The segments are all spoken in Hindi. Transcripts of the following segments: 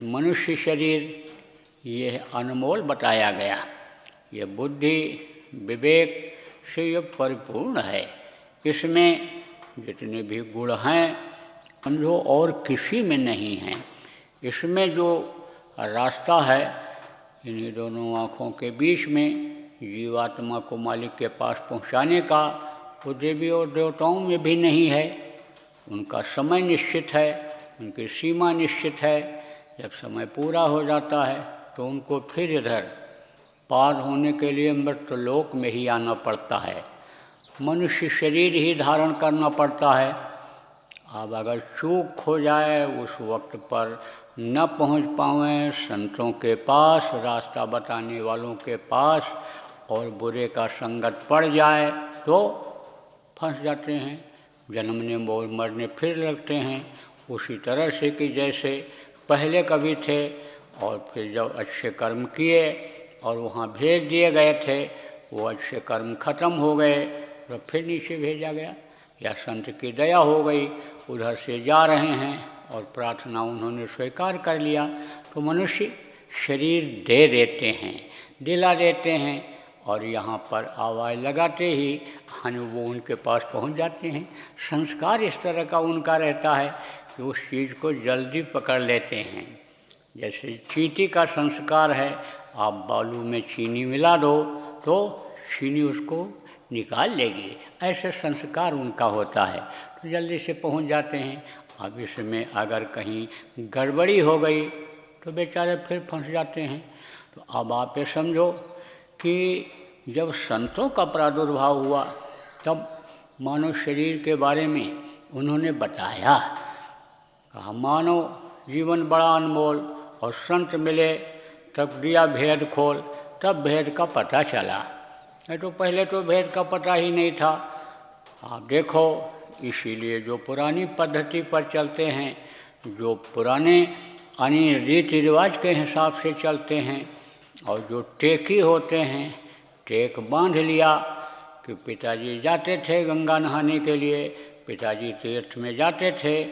मनुष्य शरीर ये अनमोल बताया गया। ये बुद्धि विवेक से ये परिपूर्ण है। इसमें जितने भी गुण हैं समझो और किसी में नहीं हैं। इसमें जो रास्ता है इन्हीं दोनों आँखों के बीच में जीवात्मा को मालिक के पास पहुँचाने का, वो देवी और देवताओं में भी नहीं है। उनका समय निश्चित है, उनकी सीमा निश्चित है। जब समय पूरा हो जाता है तो उनको फिर इधर पार होने के लिए मृत्युलोक में ही आना पड़ता है, मनुष्य शरीर ही धारण करना पड़ता है। अब अगर चूक हो जाए, उस वक्त पर न पहुंच पावें संतों के पास, रास्ता बताने वालों के पास, और बुरे का संगत पड़ जाए तो फंस जाते हैं, जन्मने और मरने फिर लगते हैं। उसी तरह से कि जैसे पहले कभी थे और फिर जब अच्छे कर्म किए और वहाँ भेज दिए गए थे, वो अच्छे कर्म खत्म हो गए तो फिर नीचे भेजा गया, या संत की दया हो गई उधर से जा रहे हैं और प्रार्थना उन्होंने स्वीकार कर लिया तो मनुष्य शरीर दे देते हैं, दिला देते हैं, और यहाँ पर आवाज़ लगाते ही वो उनके पास पहुँच जाते हैं। संस्कार इस तरह का उनका रहता है कि उस चीज़ को जल्दी पकड़ लेते हैं। जैसे चींटी का संस्कार है, आप बालू में चीनी मिला दो तो चीनी उसको निकाल लेगी, ऐसे संस्कार उनका होता है, तो जल्दी से पहुंच जाते हैं। अब इसमें अगर कहीं गड़बड़ी हो गई तो बेचारे फिर फंस जाते हैं। तो अब आप ये समझो कि जब संतों का प्रादुर्भाव हुआ तब मानव शरीर के बारे में उन्होंने बताया, कहा मानव जीवन बड़ा अनमोल, और संत मिले तब दिया भेद खोल, तब भेद का पता चला। नहीं तो पहले तो भेद का पता ही नहीं था। आप देखो, इसीलिए जो पुरानी पद्धति पर चलते हैं, जो पुराने यानी रीति रिवाज के हिसाब से चलते हैं, और जो टेकी होते हैं, टेक बांध लिया कि पिताजी जाते थे गंगा नहाने के लिए, पिताजी तीर्थ में जाते थे,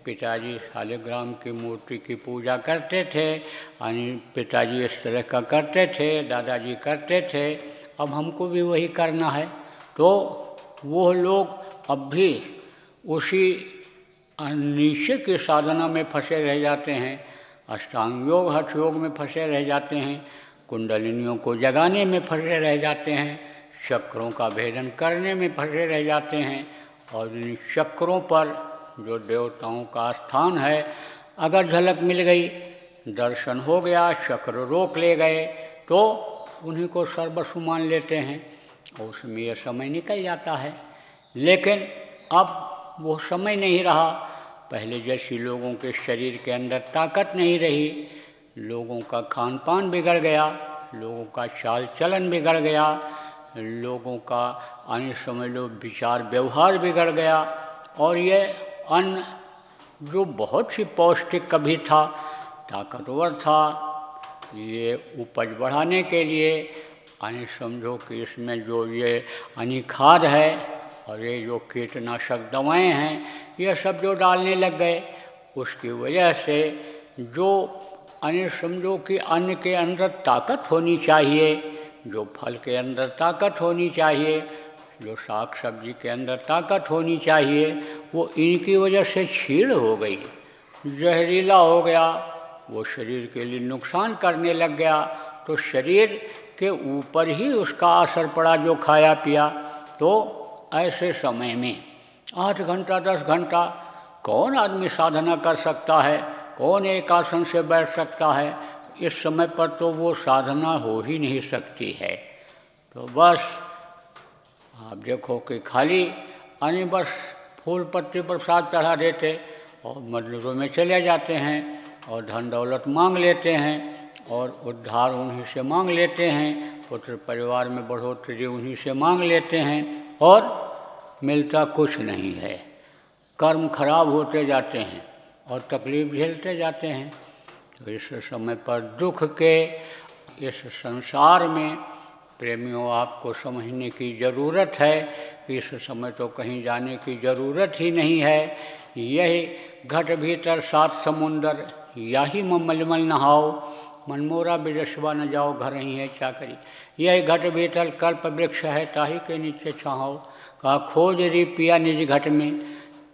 पिताजी शालिग्राम की मूर्ति की पूजा करते थे, यानी पिताजी इस तरह का करते थे, दादाजी करते थे, अब हमको भी वही करना है। तो वो लोग अब भी उसी नीचे की साधना में फंसे रह जाते हैं, अष्टांग योग हठ योग में फंसे रह जाते हैं, कुंडलिनियों को जगाने में फंसे रह जाते हैं, चक्रों का भेदन करने में फंसे रह जाते हैं। और इन चक्रों पर जो देवताओं का स्थान है, अगर झलक मिल गई, दर्शन हो गया, चक्र रोक ले गए तो उन्हीं को सर्वस्व मान लेते हैं, और उसमें यह समय निकल जाता है। लेकिन अब वो समय नहीं रहा, पहले जैसी लोगों के शरीर के अंदर ताकत नहीं रही, लोगों का खान पान बिगड़ गया, लोगों का चाल चलन बिगड़ गया, लोगों का अन्य समझ लो विचार व्यवहार बिगड़ गया। और ये अन्न जो बहुत ही पौष्टिक कभी था, ताकतवर था, ये उपज बढ़ाने के लिए अन्य समझो कि इसमें जो ये अन्य खाद है और ये जो कीटनाशक दवाएं हैं, ये सब जो डालने लग गए, उसकी वजह से जो अन्य समझो कि अन्न के अंदर ताकत होनी चाहिए, जो फल के अंदर ताकत होनी चाहिए, जो साग सब्जी के अंदर ताकत होनी चाहिए, वो इनकी वजह से छीड़ हो गई, जहरीला हो गया, वो शरीर के लिए नुकसान करने लग गया। तो शरीर के ऊपर ही उसका असर पड़ा जो खाया पिया। तो ऐसे समय में 8 घंटा 10 घंटा कौन आदमी साधना कर सकता है, कौन एक आसन से बैठ सकता है? इस समय पर तो वो साधना हो ही नहीं सकती है। तो बस आप देखो कि खाली अन्य बस फूल पत्ती प्रसाद चढ़ा देते और मंदिरों में चले जाते हैं और धन दौलत मांग लेते हैं और उद्धार उन्हीं से मांग लेते हैं, पुत्र परिवार में बढ़ोतरी उन्हीं से मांग लेते हैं, और मिलता कुछ नहीं है। कर्म खराब होते जाते हैं और तकलीफ झेलते जाते हैं। तो इस समय पर दुख के इस संसार में प्रेमियों आपको समझने की ज़रूरत है। इस समय तो कहीं जाने की ज़रूरत ही नहीं है। यही घट भीतर 7 समुंदर, या ही मलमल नहाओ, मनमोरा बिरसवा न जाओ, घर ही है चाकरी। यह घट भीतर कल्प वृक्ष है, ताही के नीचे छाओ। कहा खोज री पिया निज घट में,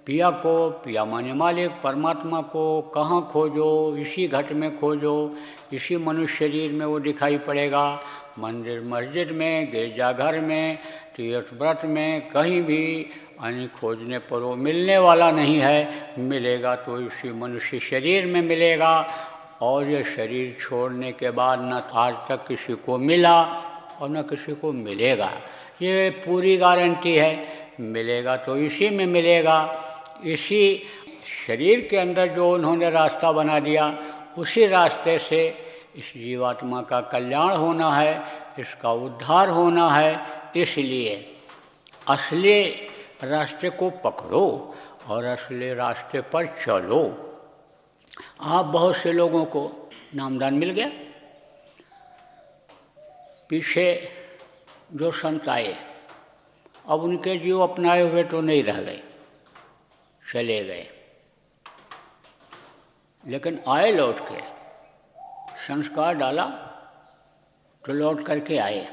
पिया को, पिया माने मालिक परमात्मा को कहाँ खोजो, इसी घट में खोजो, इसी मनुष्य शरीर में वो दिखाई पड़ेगा। मंदिर मस्जिद में, गिरजाघर में, तीर्थ व्रत में, कहीं भी यानी खोजने पर वो मिलने वाला नहीं है। मिलेगा तो इसी मनुष्य शरीर में मिलेगा, और ये शरीर छोड़ने के बाद न आज तक किसी को मिला और न किसी को मिलेगा। ये पूरी गारंटी है, मिलेगा तो इसी में मिलेगा। इसी शरीर के अंदर जो उन्होंने रास्ता बना दिया, उसी रास्ते से इस जीवात्मा का कल्याण होना है, इसका उद्धार होना है। इसलिए असली रास्ते को पकड़ो और असली रास्ते पर चलो। आप बहुत से लोगों को नामदान मिल गया, पीछे जो संत आए अब उनके जीव अपनाए हुए तो नहीं रह गए, चले गए, लेकिन आए लौट के, संस्कार डाला तो लौट करके आए।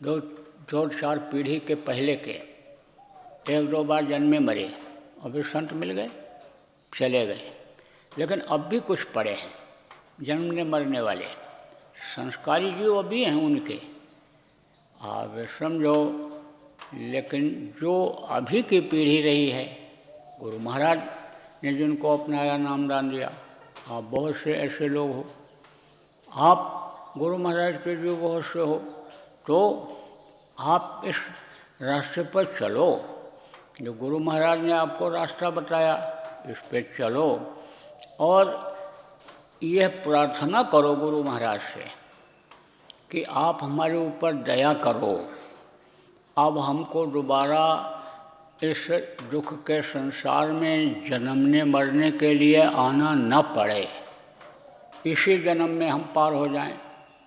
दो चार पीढ़ी के पहले के एक दो बार जन्मे मरे, अभी संत मिल गए, चले गए, लेकिन अब भी कुछ पड़े हैं जन्मने मरने वाले संस्कारी जीव अभी हैं उनके, आप समझो। लेकिन जो अभी की पीढ़ी रही है, गुरु महाराज ने जिनको अपनाया, नामदान दिया, आप बहुत से ऐसे लोग हो, आप गुरु महाराज के जो बहुत से हो, तो आप इस रास्ते पर चलो। जो गुरु महाराज ने आपको रास्ता बताया, इस पे चलो और यह प्रार्थना करो गुरु महाराज से कि आप हमारे ऊपर दया करो, अब हमको दोबारा इस दुख के संसार में जन्मने मरने के लिए आना न पड़े, इसी जन्म में हम पार हो जाएं।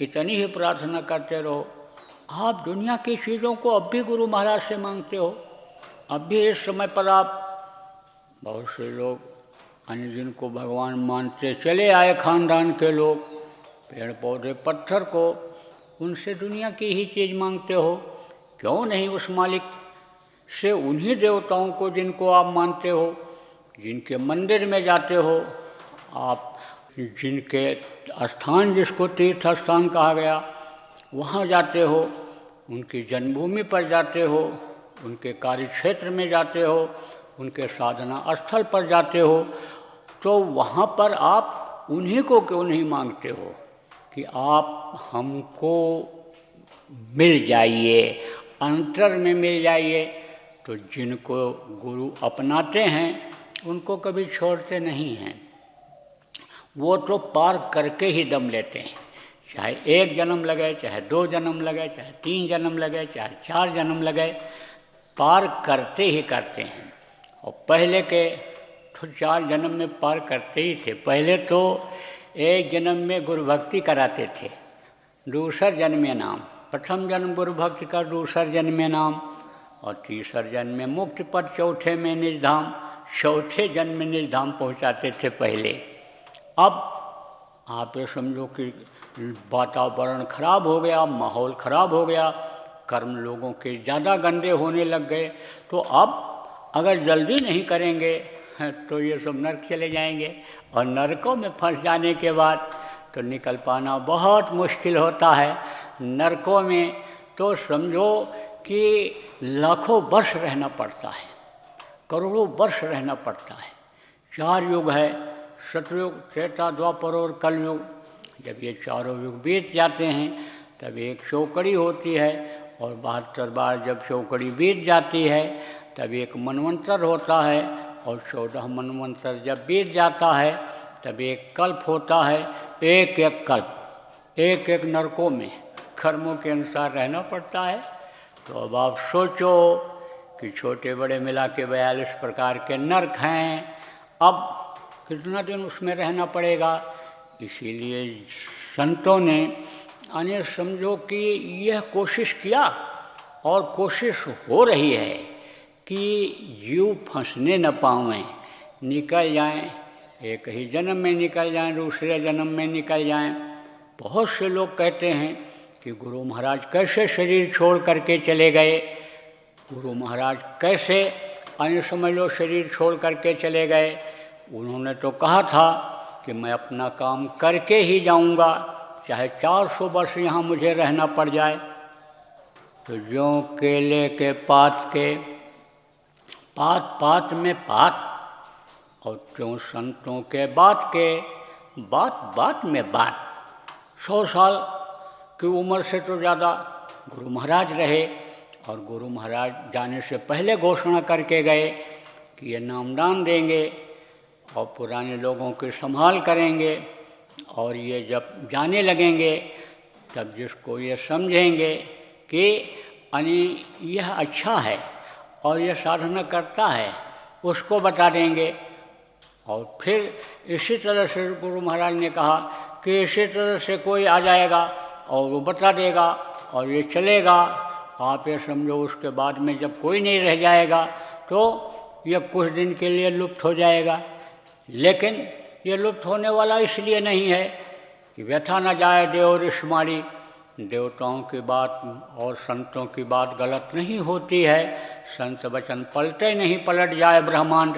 इतनी ही प्रार्थना करते रहो। आप दुनिया की चीज़ों को अब भी गुरु महाराज से मांगते हो। अब भी इस समय पर आप बहुत से लोग अन्य जिनको भगवान मानते चले आए, खानदान के लोग, पेड़ पौधे पत्थर को, उनसे दुनिया की ही चीज़ मांगते हो। क्यों नहीं उस मालिक से, उन्हीं देवताओं को जिनको आप मानते हो, जिनके मंदिर में जाते हो आप, जिनके स्थान जिसको तीर्थ स्थान कहा गया वहाँ जाते हो, उनकी जन्मभूमि पर जाते हो, उनके कार्य क्षेत्र में जाते हो, उनके साधना स्थल पर जाते हो, तो वहाँ पर आप उन्हीं को क्यों नहीं मांगते हो कि आप हमको मिल जाइए, अंतर में मिल जाइए। तो जिनको गुरु अपनाते हैं उनको कभी छोड़ते नहीं हैं, वो तो पार करके ही दम लेते हैं। चाहे एक जन्म लगे, चाहे 2 जन्म लगे, चाहे 3 जन्म लगे, चाहे 4 जन्म लगे, पार करते ही करते हैं। और पहले के तो 4 जन्म में पार करते ही थे। पहले तो एक जन्म में गुरु भक्ति कराते थे, दूसर जन्म में नाम, प्रथम जन्म गुरु भक्ति का, दूसर जन्म में नाम, और तीसर जन्म में मुक्ति पद, चौथे में निजधाम, चौथे जन्म में निजधाम पहुँचाते थे पहले। अब आप ये समझो कि वातावरण खराब हो गया, माहौल खराब हो गया, कर्म लोगों के ज़्यादा गंदे होने लग गए, तो अब अगर जल्दी नहीं करेंगे तो ये सब नरक चले जाएंगे, और नरकों में फंस जाने के बाद तो निकल पाना बहुत मुश्किल होता है। नरकों में तो समझो कि लाखों वर्ष रहना पड़ता है, करोड़ों वर्ष रहना पड़ता है। 4 युग है, सतयुग, त्रेता, द्वापर और कलयुग। जब ये चारों युग बीत जाते हैं तब एक चौकड़ी होती है, और 72 बार जब चौकड़ी बीत जाती है तब एक मनवंतर होता है, और 14 मनवंतर जब बीत जाता है तब एक कल्प होता है। एक एक कल्प, एक एक नरकों में कर्मों के अनुसार रहना पड़ता है। तो अब आप सोचो कि छोटे बड़े मिला के 42 प्रकार के नरक हैं, अब कितना दिन उसमें रहना पड़ेगा। इसीलिए संतों ने यानी समझो कि यह कोशिश किया, और कोशिश हो रही है कि जीव फंसने न पावें, निकल जाएं एक ही जन्म में निकल जाएं, दूसरे जन्म में निकल जाएं। बहुत से लोग कहते हैं कि गुरु महाराज कैसे शरीर छोड़ करके चले गए, गुरु महाराज कैसे अन्य समझ लो शरीर छोड़ करके चले गए। उन्होंने तो कहा था कि मैं अपना काम करके ही जाऊंगा, चाहे 400 वर्ष यहाँ मुझे रहना पड़ जाए। तो ज्यों केले के पात के पात पात में पात, और त्यों संतों के बात के बात बात में बात। 100 साल की उम्र से तो ज़्यादा गुरु महाराज रहे, और गुरु महाराज जाने से पहले घोषणा करके गए कि ये नामदान देंगे और पुराने लोगों की संभाल करेंगे, और ये जब जाने लगेंगे तब जिसको ये समझेंगे कि यह अच्छा है और यह साधना करता है उसको बता देंगे। और फिर इसी तरह से गुरु महाराज ने कहा कि इसी तरह से कोई आ जाएगा और वो बता देगा और ये चलेगा। आप ये समझो उसके बाद में जब कोई नहीं रह जाएगा तो ये कुछ दिन के लिए लुप्त हो जाएगा। लेकिन ये लुप्त होने वाला इसलिए नहीं है कि व्यथा न जाए देव ऋषमाणी। देवताओं की बात और संतों की बात गलत नहीं होती है, संत वचन पलटे नहीं पलट जाए ब्रह्मांड।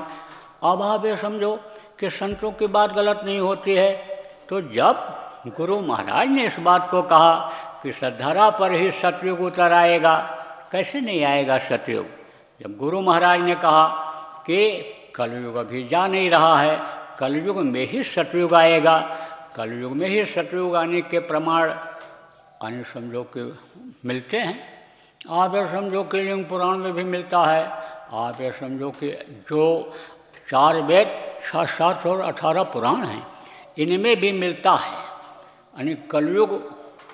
अब आप ये समझो कि संतों की बात गलत नहीं होती है। तो जब गुरु महाराज ने इस बात को कहा कि सद्धरा पर ही सतयुग उतर आएगा, कैसे नहीं आएगा सतयुग। जब गुरु महाराज ने कहा कि कलयुग अभी जा नहीं रहा है, कलयुग में ही सतयुग आएगा, कलयुग में ही सतयुग आने के प्रमाण अन्य समझो के मिलते हैं। आप ये समझो कि लिंग पुराण में भी मिलता है। आप ये समझो कि जो 4 वेद 718 पुराण हैं इनमें भी मिलता है। यानी कलयुग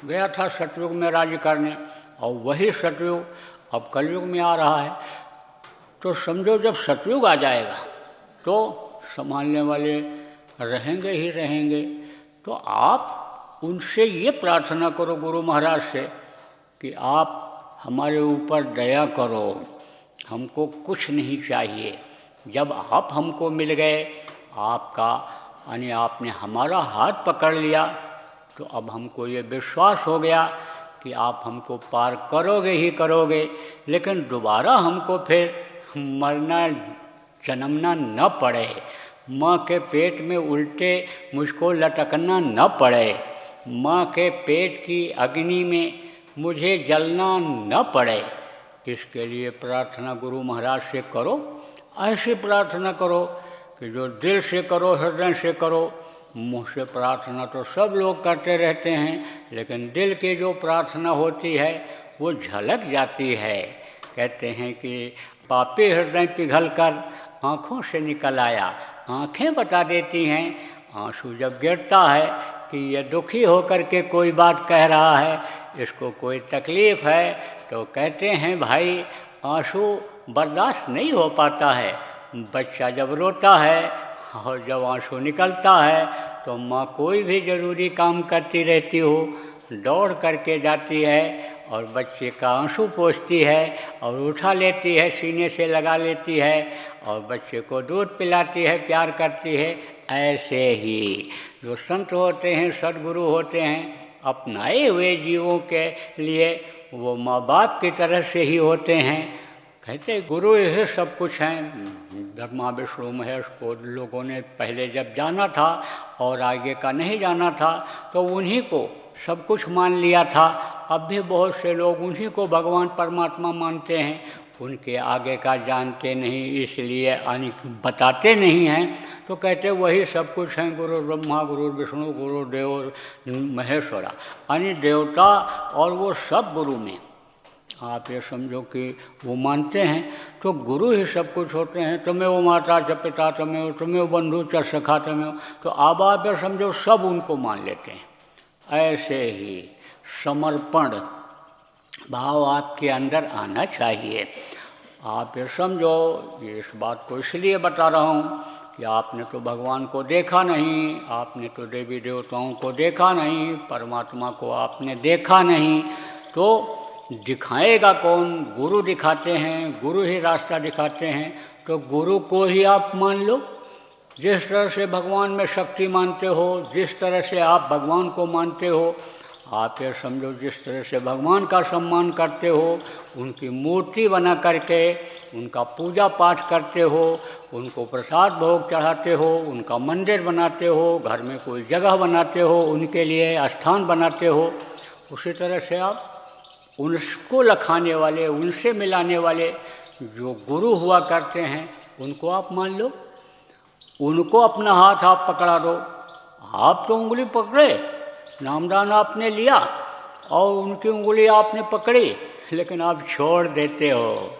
गया था सतयुग में राज्य करने, और वही सतयुग अब कलयुग में आ रहा है। तो समझो जब सतयुग आ जाएगा तो संभालने वाले रहेंगे ही रहेंगे। तो आप उनसे ये प्रार्थना करो गुरु महाराज से कि आप हमारे ऊपर दया करो, हमको कुछ नहीं चाहिए। जब आप हमको मिल गए, आपका यानी आपने हमारा हाथ पकड़ लिया, तो अब हमको ये विश्वास हो गया कि आप हमको पार करोगे ही करोगे, लेकिन दोबारा हमको फिर मरना जन्मना न पड़े, माँ के पेट में उल्टे मुझको लटकना न पड़े, माँ के पेट की अग्नि में मुझे जलना न पड़े। इसके लिए प्रार्थना गुरु महाराज से करो। ऐसी प्रार्थना करो कि जो दिल से करो, हृदय से करो। मुँह से प्रार्थना तो सब लोग करते रहते हैं, लेकिन दिल की जो प्रार्थना होती है वो झलक जाती है। कहते हैं कि पापी हृदय पिघल कर आँखों से निकल आया। आँखें बता देती हैं। आंसू जब गिरता है कि ये दुखी होकर के कोई बात कह रहा है, इसको कोई तकलीफ़ है, तो कहते हैं भाई आंसू बर्दाश्त नहीं हो पाता है। बच्चा जब रोता है और जब आंसू निकलता है तो माँ कोई भी ज़रूरी काम करती रहती हो, दौड़ करके जाती है और बच्चे का आंसू पोंछती है और उठा लेती है, सीने से लगा लेती है और बच्चे को दूध पिलाती है, प्यार करती है। ऐसे ही जो संत होते हैं, सद्गुरु होते हैं, अपनाए हुए जीवों के लिए वो माँ बाप की तरह से ही होते हैं। कहते गुरु यही सब कुछ हैं। ब्रह्मा विष्णु महेश को लोगों ने पहले जब जाना था और आगे का नहीं जाना था तो उन्हीं को सब कुछ मान लिया था। अब भी बहुत से लोग उन्हीं को भगवान परमात्मा मानते हैं, उनके आगे का जानते नहीं, इसलिए बताते नहीं हैं। तो कहते वही सब कुछ हैं, गुरु ब्रह्मा गुरु विष्णु गुरु देव महेश्वरा, यानी देवता और वो सब गुरु में आप ये समझो कि वो मानते हैं। तो गुरु ही सब कुछ होते हैं। तुम्हें वो माता च पिता तुम्हें वो बंधु च सखा तुम्हें, तो आप ये समझो सब उनको मान लेते हैं। ऐसे ही समर्पण भाव आपके अंदर आना चाहिए। आप ये समझो, ये इस बात को इसलिए बता रहा हूँ कि आपने तो भगवान को देखा नहीं, आपने तो देवी देवताओं को देखा नहीं, परमात्मा को आपने देखा नहीं, तो दिखाएगा कौन? गुरु दिखाते हैं, गुरु ही रास्ता दिखाते हैं। तो गुरु को ही आप मान लो। जिस तरह से भगवान में शक्ति मानते हो, जिस तरह से आप भगवान को मानते हो, आप ये समझो जिस तरह से भगवान का सम्मान करते हो, उनकी मूर्ति बना करके उनका पूजा पाठ करते हो, उनको प्रसाद भोग चढ़ाते हो, उनका मंदिर बनाते हो, घर में कोई जगह बनाते हो, उनके लिए स्थान बनाते हो, उसी तरह से आप उनको लखाने वाले, उनसे मिलाने वाले जो गुरु हुआ करते हैं, उनको आप मान लो, उनको अपना हाथ आप पकड़ा दो। आप तो उंगली पकड़े, नामदान आपने लिया और उनकी उंगली आपने पकड़ी, लेकिन आप छोड़ देते हो।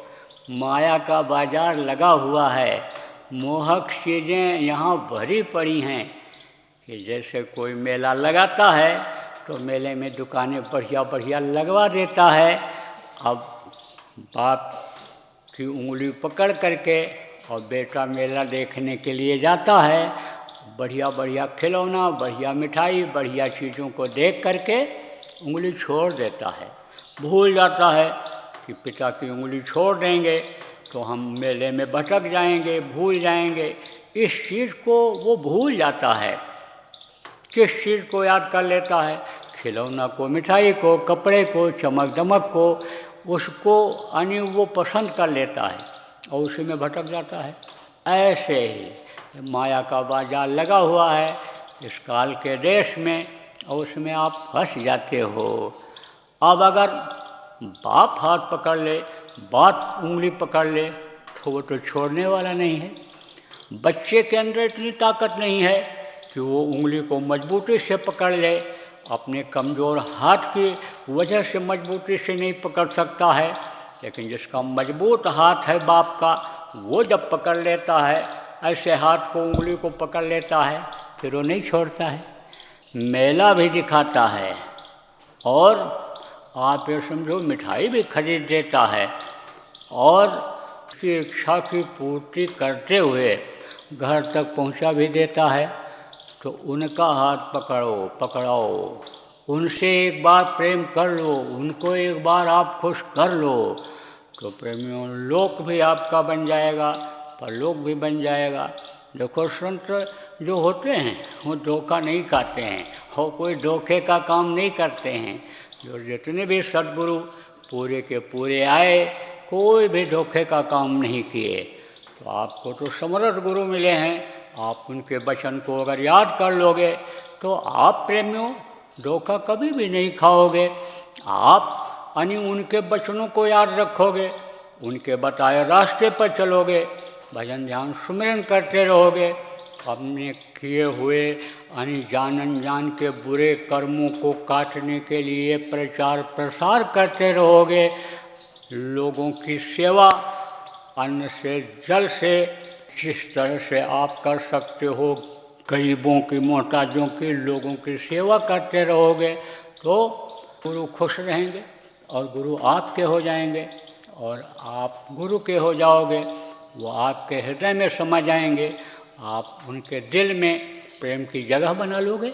माया का बाजार लगा हुआ है, मोहक चीज़ें यहाँ भरी पड़ी हैं कि जैसे कोई मेला लगाता है तो मेले में दुकानें बढ़िया बढ़िया लगवा देता है। अब बाप की उंगली पकड़ करके और बेटा मेला देखने के लिए जाता है, बढ़िया बढ़िया खिलौना, बढ़िया मिठाई, बढ़िया चीज़ों को देख करके उंगली छोड़ देता है, भूल जाता है कि पिता की उंगली छोड़ देंगे तो हम मेले में भटक जाएंगे, भूल जाएंगे। इस चीज़ को वो भूल जाता है। किस चीज़ को याद कर लेता है? खिलौना को, मिठाई को, कपड़े को, चमक दमक को, उसको यानी वो पसंद कर लेता है और उसी में भटक जाता है। ऐसे ही माया का बाजार लगा हुआ है इस काल के देश में और उसमें आप फंस जाते हो। अब अगर बाप हाथ पकड़ ले, बाप उंगली पकड़ ले तो वो तो छोड़ने वाला नहीं है। बच्चे के अंदर इतनी ताकत नहीं है कि वो उंगली को मजबूती से पकड़ ले, अपने कमज़ोर हाथ की वजह से मजबूती से नहीं पकड़ सकता है, लेकिन जिसका मजबूत हाथ है बाप का, वो जब पकड़ लेता है, ऐसे हाथ को, उंगली को पकड़ लेता है, फिर वो नहीं छोड़ता है। मेला भी दिखाता है और आप ये समझो मिठाई भी खरीद देता है और उसकी इच्छा की पूर्ति करते हुए घर तक पहुंचा भी देता है। तो उनका हाथ पकड़ाओ, उनसे एक बार प्रेम कर लो, उनको एक बार आप खुश कर लो, तो प्रेमियों लोक भी आपका बन जाएगा, परलोक भी बन जाएगा। देखो संत जो होते हैं वो धोखा नहीं खाते हैं और कोई धोखे का काम नहीं करते हैं। जो जितने भी सद्गुरु पूरे के पूरे आए, कोई भी धोखे का काम नहीं किए। तो आपको तो समर्थ गुरु मिले हैं, आप उनके वचन को अगर याद कर लोगे तो आप प्रेमियों धोखा कभी भी नहीं खाओगे। आप यानी उनके वचनों को याद रखोगे, उनके बताए रास्ते पर चलोगे, भजन ध्यान सुमिरन करते रहोगे, अपने किए हुए यानी जान अनजान के बुरे कर्मों को काटने के लिए प्रचार प्रसार करते रहोगे। लोगों की सेवा अन्न से जल से जिस तरह से आप कर सकते हो, गरीबों की, मोहताजों की, लोगों की सेवा करते रहोगे तो गुरु खुश रहेंगे और गुरु आपके हो जाएंगे और आप गुरु के हो जाओगे। वो आपके हृदय में समा जाएंगे, आप उनके दिल में प्रेम की जगह बना लोगे।